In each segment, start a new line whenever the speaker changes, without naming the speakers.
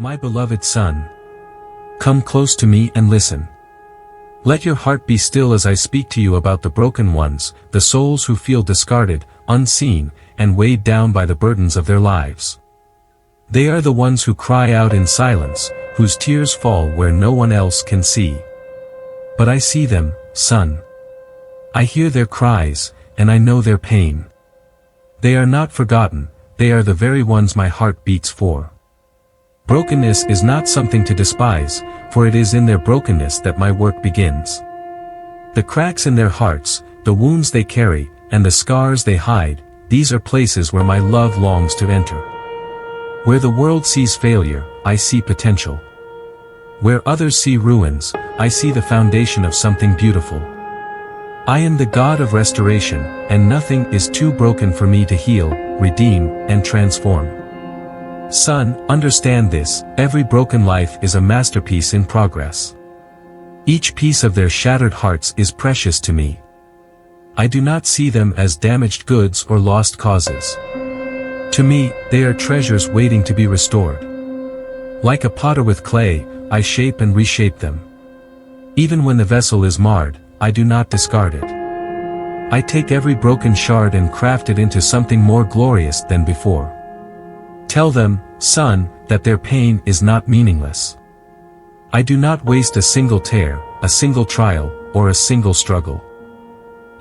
My beloved son, come close to me and listen. Let your heart be still as I speak to you about the broken ones, the souls who feel discarded, unseen, and weighed down by the burdens of their lives. They are the ones who cry out in silence, whose tears fall where no one else can see. But I see them, son. I hear their cries, and I know their pain. They are not forgotten, they are the very ones my heart beats for. Brokenness is not something to despise, for it is in their brokenness that my work begins. The cracks in their hearts, the wounds they carry, and the scars they hide, these are places where my love longs to enter. Where the world sees failure, I see potential. Where others see ruins, I see the foundation of something beautiful. I am the God of restoration, and nothing is too broken for me to heal, redeem, and transform. Son, understand this, every broken life is a masterpiece in progress. Each piece of their shattered hearts is precious to me. I do not see them as damaged goods or lost causes. To me, they are treasures waiting to be restored. Like a potter with clay, I shape and reshape them. Even when the vessel is marred, I do not discard it. I take every broken shard and craft it into something more glorious than before. Tell them, son, that their pain is not meaningless. I do not waste a single tear, a single trial, or a single struggle.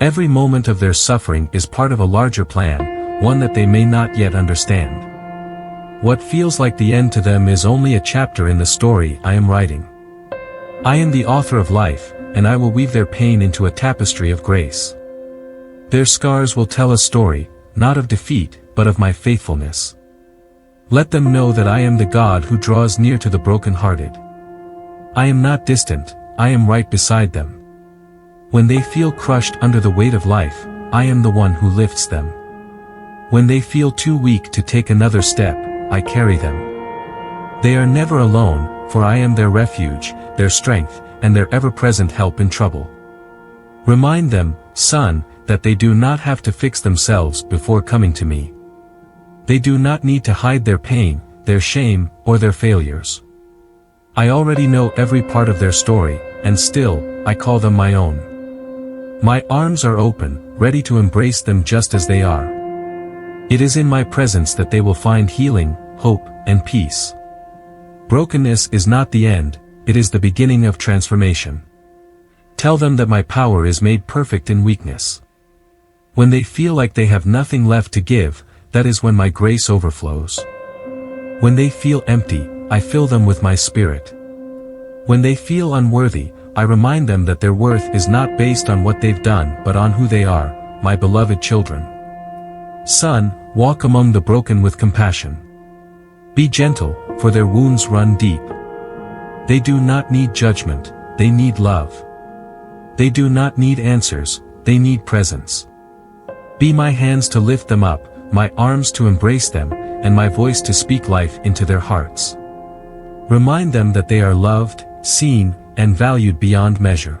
Every moment of their suffering is part of a larger plan, one that they may not yet understand. What feels like the end to them is only a chapter in the story I am writing. I am the author of life, and I will weave their pain into a tapestry of grace. Their scars will tell a story, not of defeat, but of my faithfulness. Let them know that I am the God who draws near to the broken-hearted. I am not distant, I am right beside them. When they feel crushed under the weight of life, I am the one who lifts them. When they feel too weak to take another step, I carry them. They are never alone, for I am their refuge, their strength, and their ever-present help in trouble. Remind them, son, that they do not have to fix themselves before coming to me. They do not need to hide their pain, their shame, or their failures. I already know every part of their story, and still, I call them my own. My arms are open, ready to embrace them just as they are. It is in my presence that they will find healing, hope, and peace. Brokenness is not the end, it is the beginning of transformation. Tell them that my power is made perfect in weakness. When they feel like they have nothing left to give, that is when my grace overflows. When they feel empty, I fill them with my spirit. When they feel unworthy, I remind them that their worth is not based on what they've done but on who they are, my beloved children. Son, walk among the broken with compassion. Be gentle, for their wounds run deep. They do not need judgment, they need love. They do not need answers, they need presence. Be my hands to lift them up, my arms to embrace them, and my voice to speak life into their hearts. Remind them that they are loved, seen, and valued beyond measure.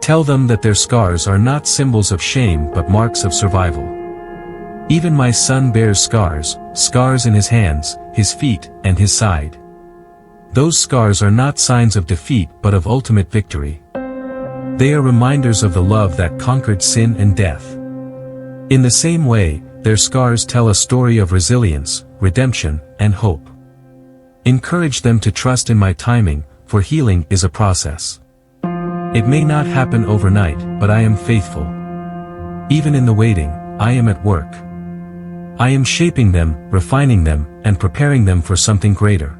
Tell them that their scars are not symbols of shame but marks of survival. Even my son bears scars, scars in his hands, his feet, and his side. Those scars are not signs of defeat but of ultimate victory. They are reminders of the love that conquered sin and death. In the same way, their scars tell a story of resilience, redemption, and hope. Encourage them to trust in my timing, for healing is a process. It may not happen overnight, but I am faithful. Even in the waiting, I am at work. I am shaping them, refining them, and preparing them for something greater.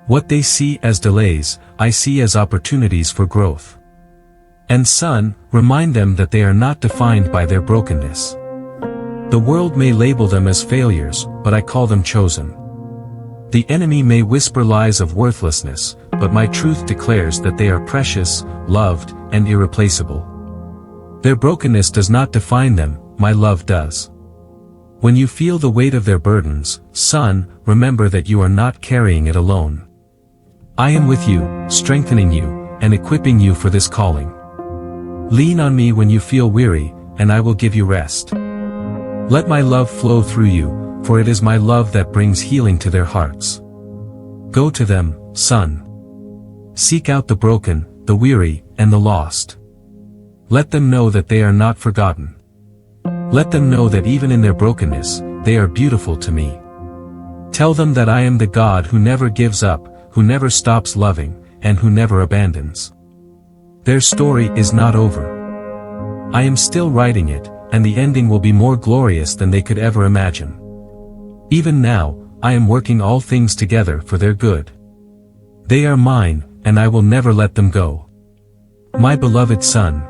What they see as delays, I see as opportunities for growth. And son, remind them that they are not defined by their brokenness. The world may label them as failures, but I call them chosen. The enemy may whisper lies of worthlessness, but my truth declares that they are precious, loved, and irreplaceable. Their brokenness does not define them, my love does. When you feel the weight of their burdens, son, remember that you are not carrying it alone. I am with you, strengthening you, and equipping you for this calling. Lean on me when you feel weary, and I will give you rest. Let my love flow through you, for it is my love that brings healing to their hearts. Go to them, son. Seek out the broken, the weary, and the lost. Let them know that they are not forgotten. Let them know that even in their brokenness, they are beautiful to me. Tell them that I am the God who never gives up, who never stops loving, and who never abandons. Their story is not over. I am still writing it, and the ending will be more glorious than they could ever imagine. Even now, I am working all things together for their good. They are mine, and I will never let them go. My beloved son,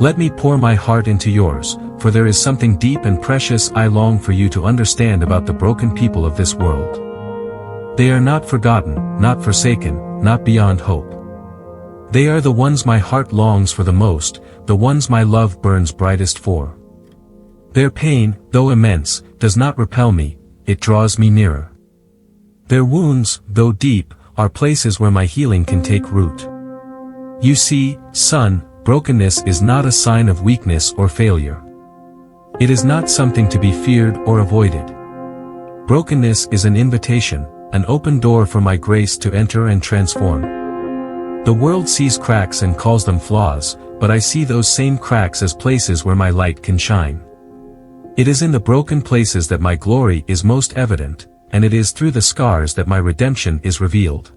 let me pour my heart into yours, for there is something deep and precious I long for you to understand about the broken people of this world. They are not forgotten, not forsaken, not beyond hope. They are the ones my heart longs for the most, the ones my love burns brightest for. Their pain, though immense, does not repel me, it draws me nearer. Their wounds, though deep, are places where my healing can take root. You see, son, brokenness is not a sign of weakness or failure. It is not something to be feared or avoided. Brokenness is an invitation, an open door for my grace to enter and transform. The world sees cracks and calls them flaws, but I see those same cracks as places where my light can shine. It is in the broken places that my glory is most evident, and it is through the scars that my redemption is revealed.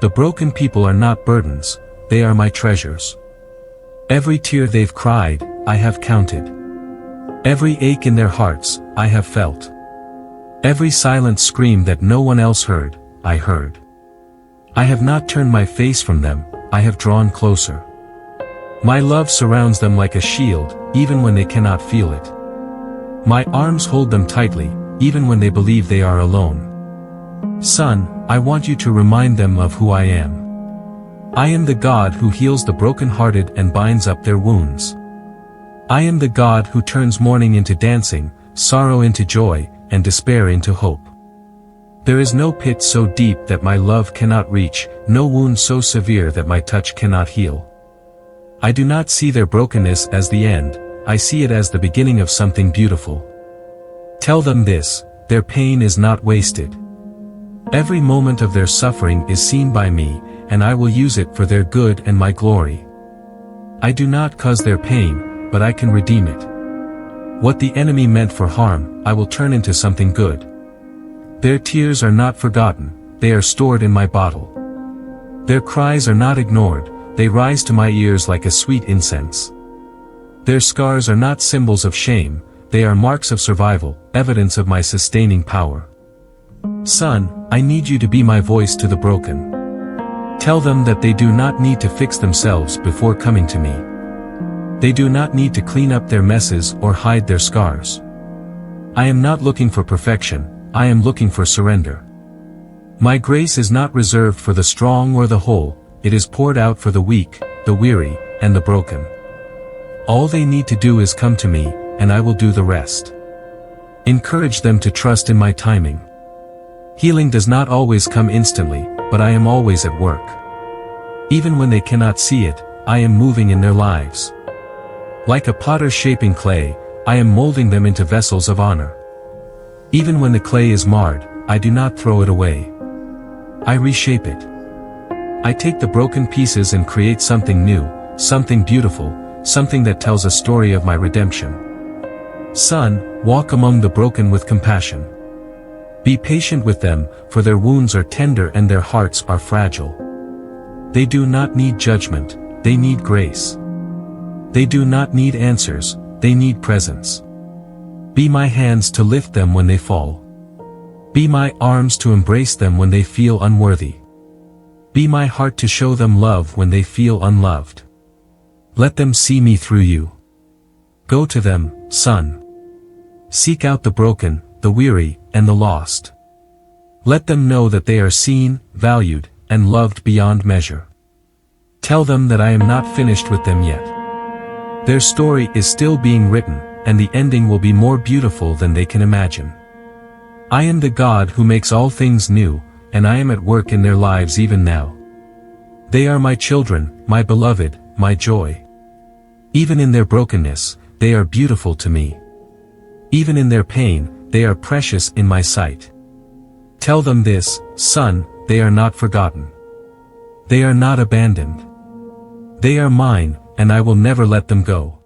The broken people are not burdens, they are my treasures. Every tear they've cried, I have counted. Every ache in their hearts, I have felt. Every silent scream that no one else heard, I heard. I have not turned my face from them, I have drawn closer. My love surrounds them like a shield, even when they cannot feel it. My arms hold them tightly, even when they believe they are alone. Son, I want you to remind them of who I am. I am the God who heals the brokenhearted and binds up their wounds. I am the God who turns mourning into dancing, sorrow into joy, and despair into hope. There is no pit so deep that my love cannot reach, no wound so severe that my touch cannot heal. I do not see their brokenness as the end, I see it as the beginning of something beautiful. Tell them this, their pain is not wasted. Every moment of their suffering is seen by me, and I will use it for their good and my glory. I do not cause their pain, but I can redeem it. What the enemy meant for harm, I will turn into something good. Their tears are not forgotten, they are stored in my bottle. Their cries are not ignored, they rise to my ears like a sweet incense. Their scars are not symbols of shame, they are marks of survival, evidence of my sustaining power. Son, I need you to be my voice to the broken. Tell them that they do not need to fix themselves before coming to me. They do not need to clean up their messes or hide their scars. I am not looking for perfection, I am looking for surrender. My grace is not reserved for the strong or the whole, it is poured out for the weak, the weary, and the broken. All they need to do is come to me, and I will do the rest. Encourage them to trust in my timing. Healing does not always come instantly, but I am always at work. Even when they cannot see it, I am moving in their lives. Like a potter shaping clay, I am molding them into vessels of honor. Even when the clay is marred, I do not throw it away. I reshape it. I take the broken pieces and create something new, something beautiful, something that tells a story of my redemption. Son, walk among the broken with compassion. Be patient with them, for their wounds are tender and their hearts are fragile. They do not need judgment, they need grace. They do not need answers, they need presence. Be my hands to lift them when they fall. Be my arms to embrace them when they feel unworthy. Be my heart to show them love when they feel unloved. Let them see me through you. Go to them, son. Seek out the broken, the weary, and the lost. Let them know that they are seen, valued, and loved beyond measure. Tell them that I am not finished with them yet. Their story is still being written, and the ending will be more beautiful than they can imagine. I am the God who makes all things new, and I am at work in their lives even now. They are my children, my beloved, my joy. Even in their brokenness, they are beautiful to me. Even in their pain, they are precious in my sight. Tell them this, son, they are not forgotten. They are not abandoned. They are mine, and I will never let them go.